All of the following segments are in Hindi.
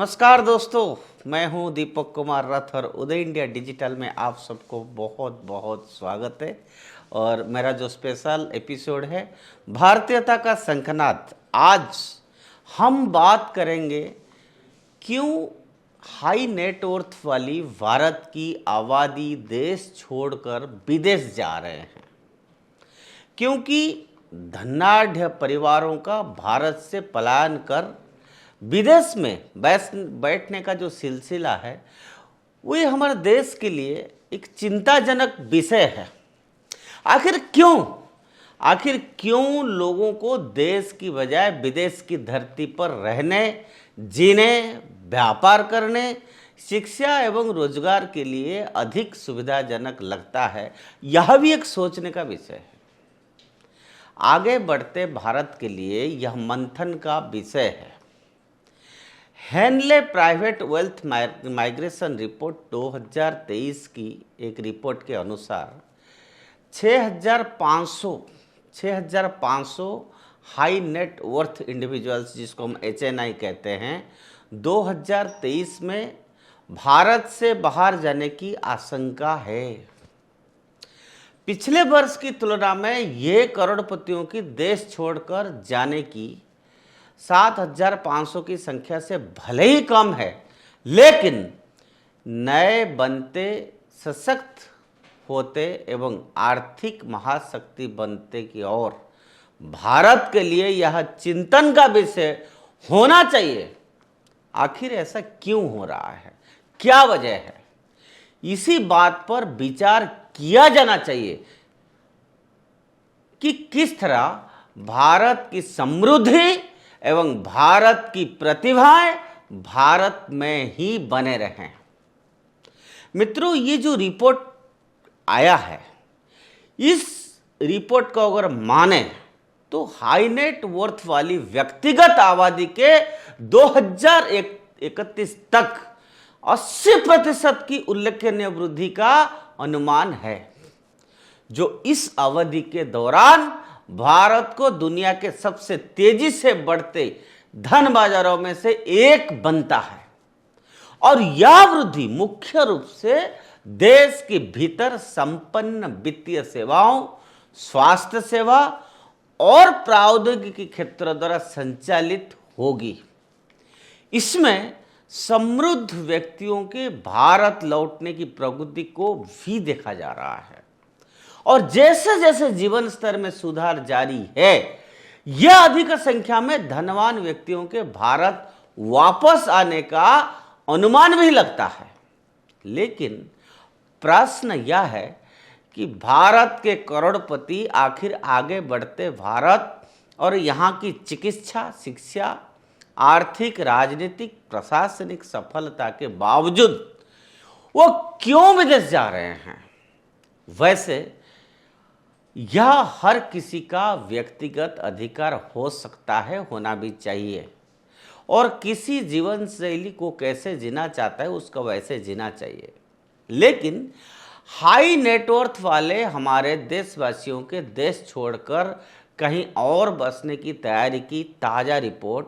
नमस्कार दोस्तों, मैं हूं दीपक कुमार रथ और उदय इंडिया डिजिटल में आप सबको बहुत बहुत स्वागत है। और मेरा जो स्पेशल एपिसोड है भारतीयता का शंखनाद, आज हम बात करेंगे क्यों हाई नेटवर्थ वाली भारत की आबादी देश छोड़कर विदेश जा रहे हैं। क्योंकि धनाढ़ परिवारों का भारत से पलायन कर विदेश में बैठने का जो सिलसिला है वो ये हमारे देश के लिए एक चिंताजनक विषय है। आखिर क्यों लोगों को देश की बजाय विदेश की धरती पर रहने, जीने, व्यापार करने, शिक्षा एवं रोजगार के लिए अधिक सुविधाजनक लगता है, यह भी एक सोचने का विषय है। आगे बढ़ते भारत के लिए यह मंथन का विषय है। Henley private wealth migration report 2023 की एक रिपोर्ट के अनुसार 6,500 हाई नेट वर्थ इंडिविजुअल्स, जिसको हम HNI कहते हैं, 2023 में भारत से बाहर जाने की आशंका है। पिछले वर्ष की तुलना में ये करोड़पतियों की देश छोड़कर जाने की 7,500 की संख्या से भले ही कम है, लेकिन नए बनते, सशक्त होते एवं आर्थिक महाशक्ति बनते की ओर भारत के लिए यह चिंतन का विषय होना चाहिए। आखिर ऐसा क्यों हो रहा है, क्या वजह है, इसी बात पर विचार किया जाना चाहिए कि किस तरह भारत की समृद्धि एवं भारत की प्रतिभाएं भारत में ही बने रहें। मित्रों, ये जो रिपोर्ट आया है, इस रिपोर्ट को अगर माने तो हाई नेट वर्थ वाली व्यक्तिगत आबादी के 2031 तक 80% की उल्लेखनीय वृद्धि का अनुमान है, जो इस अवधि के दौरान भारत को दुनिया के सबसे तेजी से बढ़ते धन बाजारों में से एक बनता है। और यह वृद्धि मुख्य रूप से देश के भीतर संपन्न वित्तीय सेवाओं, स्वास्थ्य सेवा और प्रौद्योगिकी क्षेत्रों द्वारा संचालित होगी। इसमें समृद्ध व्यक्तियों के भारत लौटने की प्रवृत्ति को भी देखा जा रहा है। और जैसे जैसे जीवन स्तर में सुधार जारी है, यह अधिक संख्या में धनवान व्यक्तियों के भारत वापस आने का अनुमान भी लगता है। लेकिन प्रश्न यह है कि भारत के करोड़पति आखिर आगे बढ़ते भारत और यहाँ की चिकित्सा, शिक्षा, आर्थिक, राजनीतिक, प्रशासनिक सफलता के बावजूद वो क्यों विदेश जा रहे हैं। वैसे यह हर किसी का व्यक्तिगत अधिकार हो सकता है, होना भी चाहिए, और किसी जीवन शैली को कैसे जीना चाहता है उसका वैसे जीना चाहिए। लेकिन हाई नेटवर्थ वाले हमारे देशवासियों के देश छोड़कर कहीं और बसने की तैयारी की ताज़ा रिपोर्ट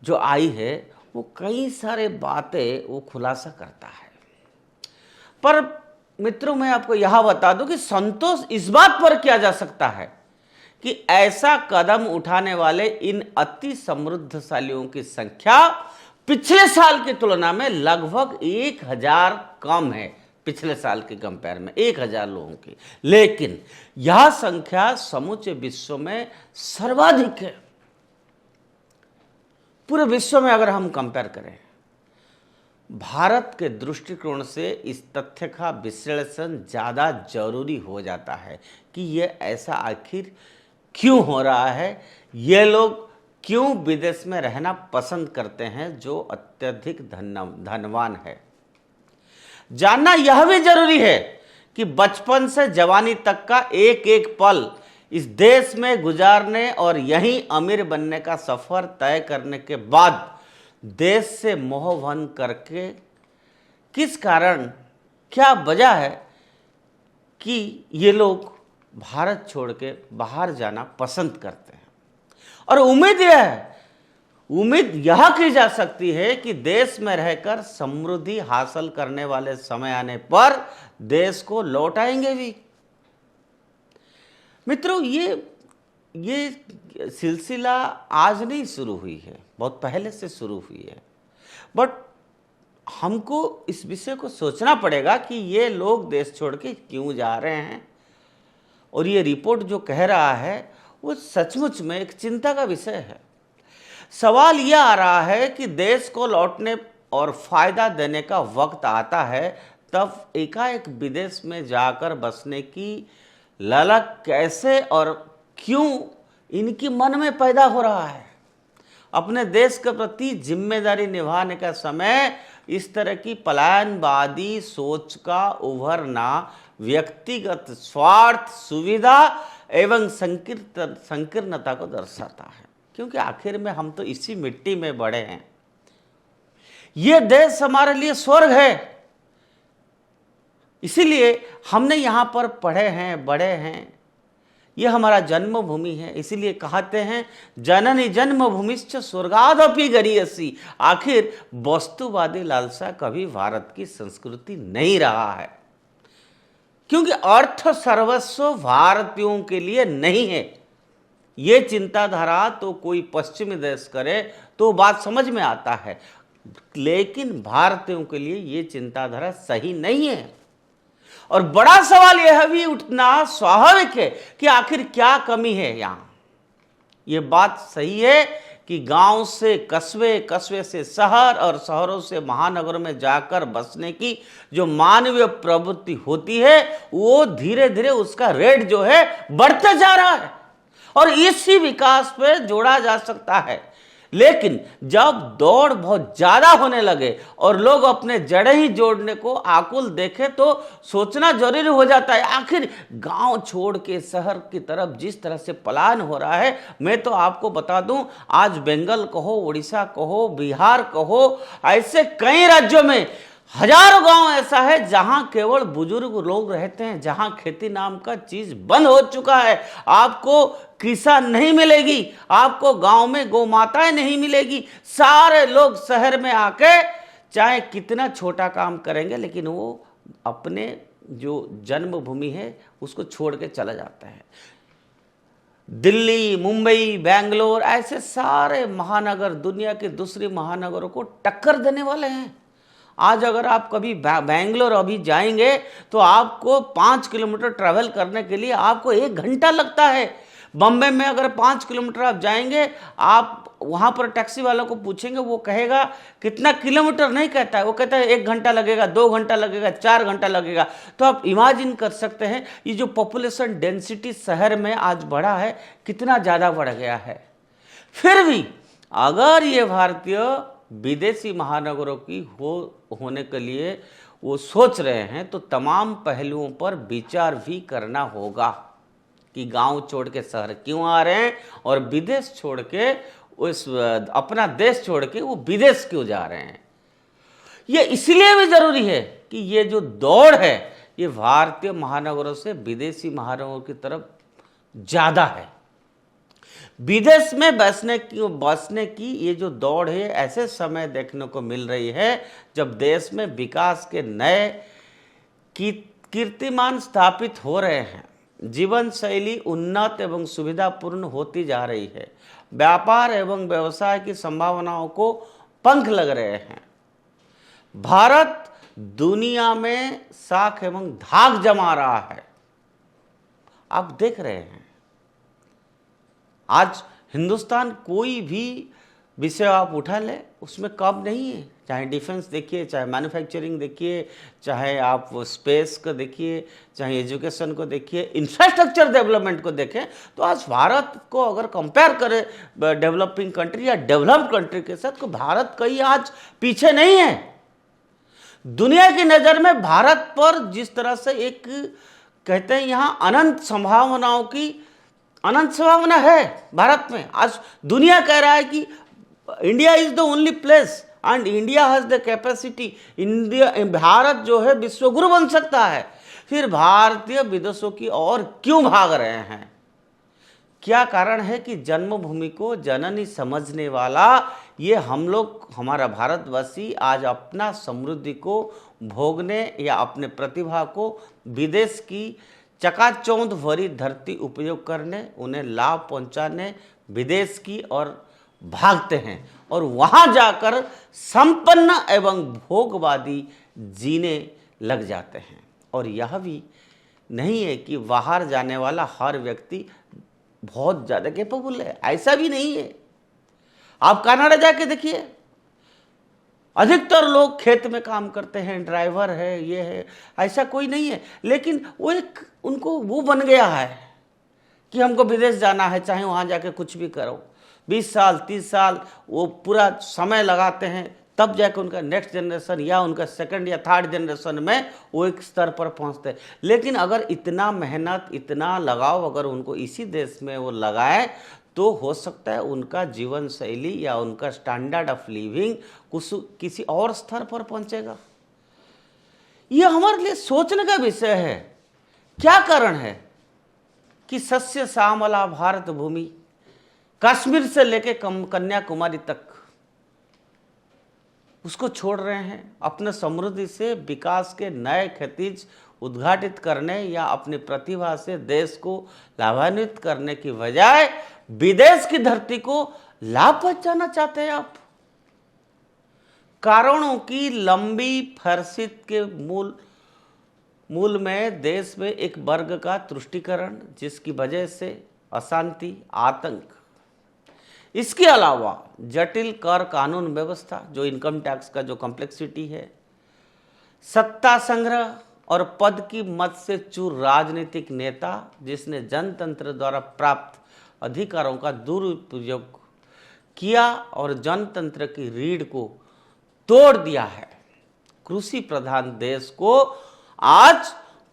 जो आई है, वो कई सारे बातें वो खुलासा करता है। पर मित्रों, मैं आपको यह बता दूं कि संतोष इस बात पर किया जा सकता है कि ऐसा कदम उठाने वाले इन अति समृद्धशालियों की संख्या पिछले साल की तुलना में लगभग 1,000 कम है। पिछले साल के कंपेयर में 1,000 लोगों की, लेकिन यह संख्या समूचे विश्व में सर्वाधिक है। पूरे विश्व में अगर हम कंपेयर करें, भारत के दृष्टिकोण से इस तथ्य का विश्लेषण ज़्यादा जरूरी हो जाता है कि ये ऐसा आखिर क्यों हो रहा है, ये लोग क्यों विदेश में रहना पसंद करते हैं जो अत्यधिक धनवान है। जानना यह भी जरूरी है कि बचपन से जवानी तक का एक एक पल इस देश में गुजारने और यहीं अमीर बनने का सफर तय करने के बाद देश से मोह भंग करके किस कारण, क्या वजह है कि ये लोग भारत छोड़ के बाहर जाना पसंद करते हैं। और उम्मीद यह है उम्मीद यह की जा सकती है कि देश में रहकर समृद्धि हासिल करने वाले समय आने पर देश को लौट आएंगे भी। मित्रों, ये सिलसिला आज नहीं शुरू हुई है, बहुत पहले से शुरू हुई है। बट हमको इस विषय को सोचना पड़ेगा कि ये लोग देश छोड़ के क्यों जा रहे हैं, और ये रिपोर्ट जो कह रहा है वो सचमुच में एक चिंता का विषय है। सवाल यह आ रहा है कि देश को लौटने और फायदा देने का वक्त आता है, तब एकाएक विदेश में जाकर बसने की ललक कैसे और क्यों इनकी मन में पैदा हो रहा है। अपने देश के प्रति जिम्मेदारी निभाने का समय इस तरह की पलायनवादी सोच का उभरना व्यक्तिगत स्वार्थ, सुविधा एवं संकीर्णता को दर्शाता है, क्योंकि आखिर में हम तो इसी मिट्टी में बड़े हैं। यह देश हमारे लिए स्वर्ग है, इसीलिए हमने यहाँ पर पढ़े हैं, बड़े हैं। यह हमारा जन्मभूमि है, इसीलिए कहते हैं जननी जन्मभूमिश्च स्वर्गादपि गरीयसी। आखिर वस्तुवादी लालसा कभी भारत की संस्कृति नहीं रहा है, क्योंकि अर्थ सर्वस्व भारतीयों के लिए नहीं है। ये चिंताधारा तो कोई पश्चिमी देश करे तो बात समझ में आता है, लेकिन भारतीयों के लिए ये चिंताधारा सही नहीं है। और बड़ा सवाल यह भी उठना स्वाभाविक है कि आखिर क्या कमी है यहाँ। ये बात सही है कि गांव से कस्बे, कस्बे से शहर और शहरों से महानगरों में जाकर बसने की जो मानवीय प्रवृत्ति होती है, वो धीरे धीरे उसका रेट जो है बढ़ते जा रहा है, और इसी विकास पे जोड़ा जा सकता है। लेकिन जब दौड़ बहुत ज्यादा होने लगे और लोग अपने जड़ें ही जोड़ने को आकुल देखे, तो सोचना जरूरी हो जाता है, आखिर गांव छोड़ के शहर की तरफ जिस तरह से पलायन हो रहा है। मैं तो आपको बता दूं, आज बंगाल कहो, उड़ीसा कहो, बिहार कहो, ऐसे कई राज्यों में हजारों गांव ऐसा है जहां केवल बुजुर्ग लोग रहते हैं, जहां खेती नाम का चीज बंद हो चुका है। आपको किसान नहीं मिलेगी, आपको गांव में गौ माताएं नहीं मिलेगी। सारे लोग शहर में आके चाहे कितना छोटा काम करेंगे, लेकिन वो अपने जो जन्मभूमि है उसको छोड़ के चला जाता है। दिल्ली, मुंबई, बेंगलोर, ऐसे सारे महानगर दुनिया के दूसरे महानगरों को टक्कर देने वाले हैं। आज अगर आप कभी बेंगलोर अभी जाएंगे तो आपको 5 किलोमीटर ट्रैवल करने के लिए आपको 1 घंटा लगता है। बम्बई में अगर 5 किलोमीटर आप जाएंगे, आप वहाँ पर टैक्सी वालों को पूछेंगे, वो कहेगा कितना किलोमीटर नहीं कहता है, वो कहता है 1 घंटा लगेगा, 2 घंटा लगेगा, 4 घंटा लगेगा। तो आप इमेजिन कर सकते हैं ये जो पॉपुलेशन डेंसिटी शहर में आज बढ़ा है, कितना ज़्यादा बढ़ गया है। फिर भी अगर ये भारतीय विदेशी महानगरों की होने के लिए वो सोच रहे हैं, तो तमाम पहलुओं पर विचार भी करना होगा कि गांव छोड़ के शहर क्यों आ रहे हैं, और विदेश छोड़ के अपना देश छोड़ के वो विदेश क्यों जा रहे हैं। ये इसलिए भी जरूरी है कि ये जो दौड़ है ये भारतीय महानगरों से विदेशी महानगरों की तरफ ज्यादा है। विदेश में बसने की ये जो दौड़ है ऐसे समय देखने को मिल रही है जब देश में विकास के नए कीर्तिमान स्थापित हो रहे हैं, जीवन शैली उन्नत एवं सुविधापूर्ण होती जा रही है, व्यापार एवं व्यवसाय की संभावनाओं को पंख लग रहे हैं। भारत दुनिया में साख एवं धाक जमा रहा है। आप देख रहे हैं आज हिंदुस्तान कोई भी विषय आप उठा ले उसमें कम नहीं है, चाहे डिफेंस देखिए, चाहे मैन्युफैक्चरिंग देखिए, चाहे आप स्पेस को देखिए, चाहे एजुकेशन को देखिए, इंफ्रास्ट्रक्चर डेवलपमेंट को देखें, तो आज भारत को अगर कंपेयर करें डेवलपिंग कंट्री या डेवलप्ड कंट्री के साथ, तो भारत कहीं आज पीछे नहीं है। दुनिया की नज़र में भारत पर जिस तरह से एक कहते हैं यहाँ अनंत संभावना है भारत में। आज दुनिया कह रहा है कि India is the only place and India has the capacity. Bharat जो है विश्वगुरु बन सकता है। फिर भारतीय विदेशों की ओर क्यों भाग रहे हैं? क्या कारण है कि जन्मभूमि को जननी समझने वाला ये हम लोग, हमारा भारतवासी आज अपना समृद्धि को भोगने या अपने प्रतिभा को विदेश की चकाचौंध भरी धरती उपयोग करने, उन्हें लाभ पहुंचाने विदेश की ओर भागते हैं और वहां जाकर संपन्न एवं भोगवादी जीने लग जाते हैं। और यह भी नहीं है कि बाहर जाने वाला हर व्यक्ति बहुत ज़्यादा कैपेबल है, ऐसा भी नहीं है। आप कनाडा जाके देखिए, अधिकतर लोग खेत में काम करते हैं, ड्राइवर है, ये है, ऐसा कोई नहीं है। लेकिन वो एक उनको वो बन गया है कि हमको विदेश जाना है, चाहे वहाँ जाके कुछ भी करो। 20 साल 30 साल वो पूरा समय लगाते हैं, तब जाकर उनका नेक्स्ट जनरेशन या उनका सेकंड या थर्ड जनरेशन में वो एक स्तर पर पहुंचते हैं। लेकिन अगर इतना मेहनत, इतना लगाव अगर उनको इसी देश में वो लगाए तो हो सकता है उनका जीवन शैली या उनका स्टैंडर्ड ऑफ लिविंग किसी और स्तर पर पहुंचेगा। यह हमारे लिए सोचने का विषय है। क्या कारण है कि सस्य श्यामला भारत भूमि, कश्मीर से लेके कन्याकुमारी तक उसको छोड़ रहे हैं, अपने समृद्धि से विकास के नए क्षितिज उद्घाटित करने या अपनी प्रतिभा से देश को लाभान्वित करने की बजाय विदेश की धरती को लाभ पहुंचाना चाहते हैं आप। कारणों की लंबी फहरिस्त के मूल में देश में एक वर्ग का तुष्टीकरण, जिसकी वजह से अशांति, आतंक, इसके अलावा जटिल कर कानून व्यवस्था, जो इनकम टैक्स का जो कॉम्प्लेक्सिटी है, सत्ता संग्रह और पद की मत से चूर राजनीतिक नेता जिसने जनतंत्र द्वारा प्राप्त अधिकारों का दुरुपयोग किया और जनतंत्र की रीढ़ को तोड़ दिया है। कृषि प्रधान देश को आज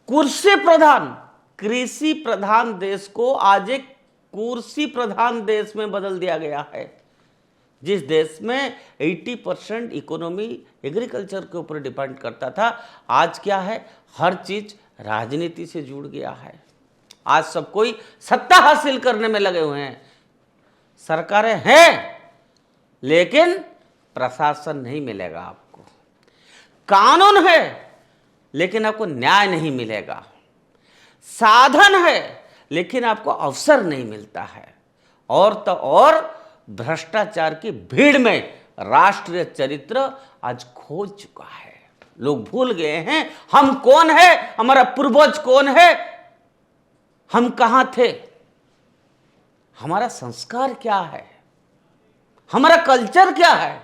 कृषि प्रधान देश को आज एक कुर्सी प्रधान देश में बदल दिया गया है। जिस देश में 80% इकोनॉमी एग्रीकल्चर के ऊपर डिपेंड करता था, आज क्या है, हर चीज राजनीति से जुड़ गया है। आज सब कोई सत्ता हासिल करने में लगे हुए हैं। सरकारें हैं लेकिन प्रशासन नहीं मिलेगा आपको, कानून है लेकिन आपको न्याय नहीं मिलेगा, साधन है लेकिन आपको अवसर नहीं मिलता है। और तो और भ्रष्टाचार की भीड़ में राष्ट्रीय चरित्र आज खो चुका है। लोग भूल गए हैं हम कौन है, हमारा पूर्वज कौन है, हम कहां थे, हमारा संस्कार क्या है, हमारा कल्चर क्या है।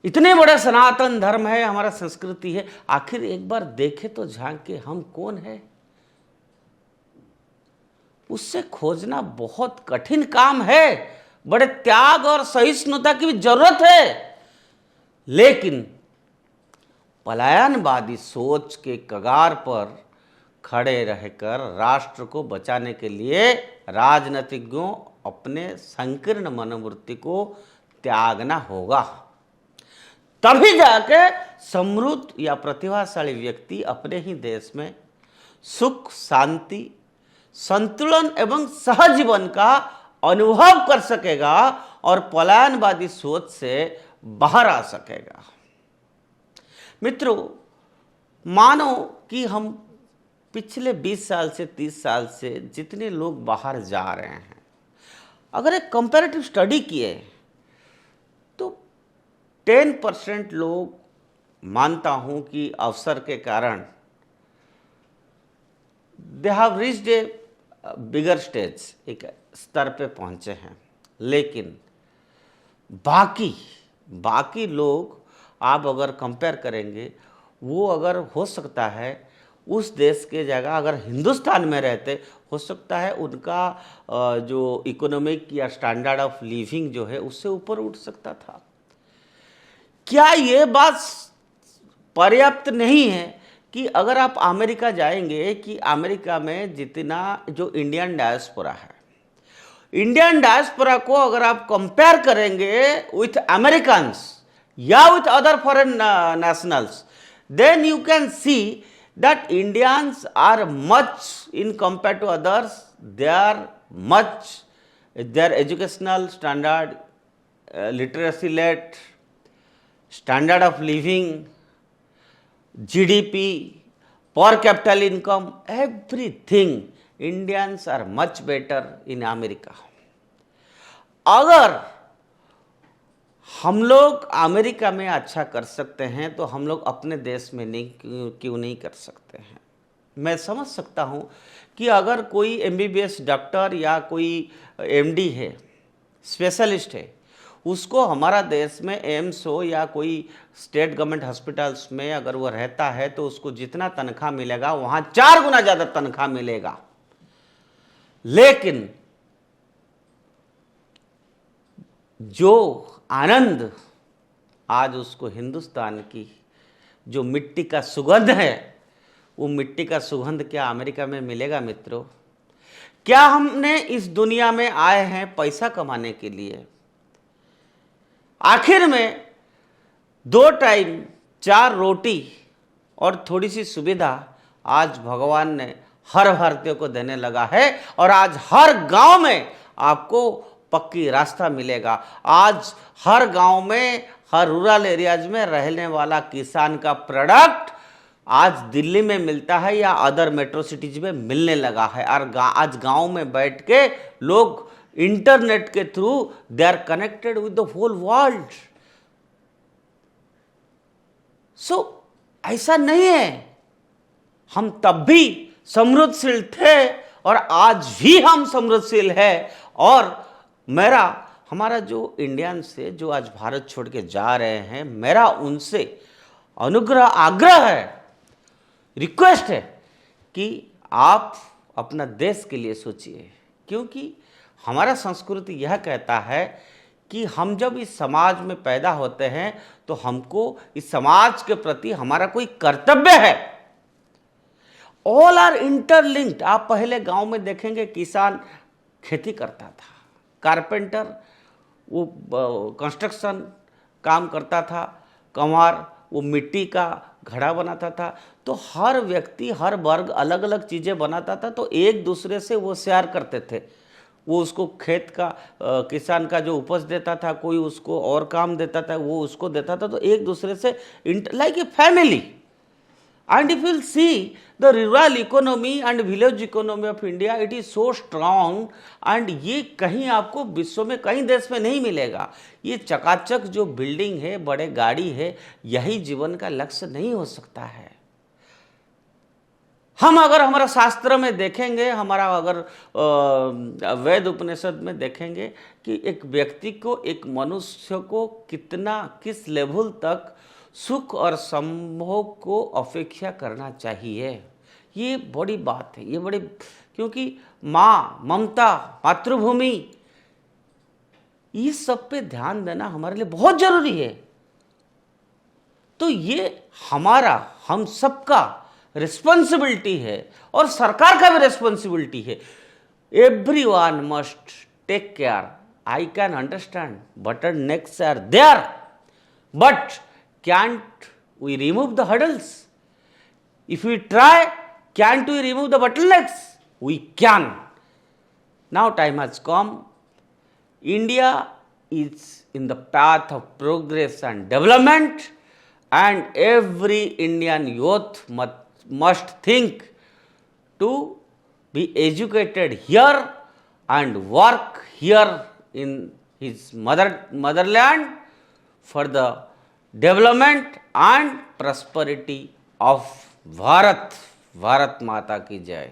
इतने बड़े सनातन धर्म है, हमारा संस्कृति है, आखिर एक बार देखे तो झांक के हम कौन है, उससे खोजना बहुत कठिन काम है। बड़े त्याग और सहिष्णुता की भी जरूरत है। लेकिन पलायनवादी सोच के कगार पर खड़े रहकर राष्ट्र को बचाने के लिए राजनीतिज्ञों अपने संकीर्ण मनोवृत्ति को त्यागना होगा। तभी जाके समृद्ध या प्रतिभाशाली व्यक्ति अपने ही देश में सुख, शांति, संतुलन एवं सहजीवन का अनुभव कर सकेगा और पलायनवादी सोच से बाहर आ सकेगा। मित्रों, मानो कि हम पिछले 20 साल से 30 साल से जितने लोग बाहर जा रहे हैं, अगर एक कंपैरेटिव स्टडी किए तो 10% लोग मानता हूं कि अवसर के कारण they have reached A bigger stage, एक स्तर पे पहुंचे हैं। लेकिन बाकी लोग आप अगर कंपेयर करेंगे, वो अगर हो सकता है उस देश के जगह अगर हिंदुस्तान में रहते, हो सकता है उनका जो इकोनॉमिक या स्टैंडर्ड ऑफ लिविंग जो है उससे ऊपर उठ सकता था। क्या ये बात पर्याप्त नहीं है कि अगर आप अमेरिका जाएंगे कि अमेरिका में जितना जो इंडियन डायस्पोरा है, इंडियन डायस्पोरा को अगर आप कंपेयर करेंगे विथ अमेरिकन्स या with other foreign nationals, then you can see that Indians are much in compared to others, they are much, their educational standard, literacy rate, standard of living, GDP, per capita income, everything, Indians are much better in America. अगर हम लोग अमेरिका में अच्छा कर सकते हैं तो हम लोग अपने देश में नहीं क्यों नहीं कर सकते हैं। मैं समझ सकता हूँ कि अगर कोई MBBS डॉक्टर या कोई MD है, स्पेशलिस्ट है, उसको हमारा देश में एम्स हो या कोई स्टेट गवर्नमेंट हॉस्पिटल्स में अगर वो रहता है तो उसको जितना तनख्वाह मिलेगा वहाँ 4 गुना ज़्यादा तनख्वाह मिलेगा। लेकिन जो आनंद आज उसको हिंदुस्तान की जो मिट्टी का सुगंध है, वो मिट्टी का सुगंध क्या अमेरिका में मिलेगा मित्रों? क्या हमने इस दुनिया में आए हैं पैसा कमाने के लिए? आखिर में 2 टाइम 4 रोटी और थोड़ी सी सुविधा आज भगवान ने हर भारतीय को देने लगा है और आज हर गांव में आपको पक्की रास्ता मिलेगा। आज हर गांव में, हर रूरल एरियाज में रहने वाला किसान का प्रोडक्ट आज दिल्ली में मिलता है या अदर मेट्रो सिटीज में मिलने लगा है। और आज गांव में बैठ के लोग इंटरनेट के through they are connected with the whole world. So ऐसा नहीं है, हम तब भी समृद्धशील थे और आज भी हम समृद्धशील है। और हमारा जो इंडियन से जो आज भारत छोड़ के जा रहे हैं, मेरा उनसे आग्रह है, रिक्वेस्ट है कि आप अपना देश के लिए सोचिए। क्योंकि हमारा संस्कृति यह कहता है कि हम जब इस समाज में पैदा होते हैं तो हमको इस समाज के प्रति हमारा कोई कर्तव्य है। All are interlinked. आप पहले गांव में देखेंगे किसान खेती करता था, कारपेंटर वो कंस्ट्रक्शन काम करता था, कमार वो मिट्टी का घड़ा बनाता था। तो हर व्यक्ति, हर वर्ग अलग अलग चीज़ें बनाता था, तो एक दूसरे से वो शेयर करते थे। वो उसको खेत का किसान का जो उपज देता था, कोई उसको और काम देता था, वो उसको देता था, तो एक दूसरे से like a family. And if you'll see the rural economy and village economy of India, it is so strong and ये कहीं आपको विश्व में कहीं देश में नहीं मिलेगा। ये चकाचक जो बिल्डिंग है, बड़े गाड़ी है, यही जीवन का लक्ष्य नहीं हो सकता है। हम अगर हमारा शास्त्र में देखेंगे, हमारा अगर वेद उपनिषद में देखेंगे कि एक व्यक्ति को, एक मनुष्य को किस लेवल तक सुख और संभोग को अपेक्षा करना चाहिए, ये बड़ी बात है। ये बड़ी, क्योंकि माँ, ममता, मातृभूमि, इस सब पे ध्यान देना हमारे लिए बहुत जरूरी है। तो ये हम सबका रिस्पॉन्सिबिलिटी है और सरकार का भी रिस्पॉन्सिबिलिटी है। Everyone must take care. I can understand bottlenecks are there, but can't we remove the hurdles? If we try, can't we remove the bottlenecks? We can. Now time has come. India is in the path of progress and development, and every Indian youth must think to be educated here and work here in his motherland for the development and prosperity of Bharat. Bharat माता की जय।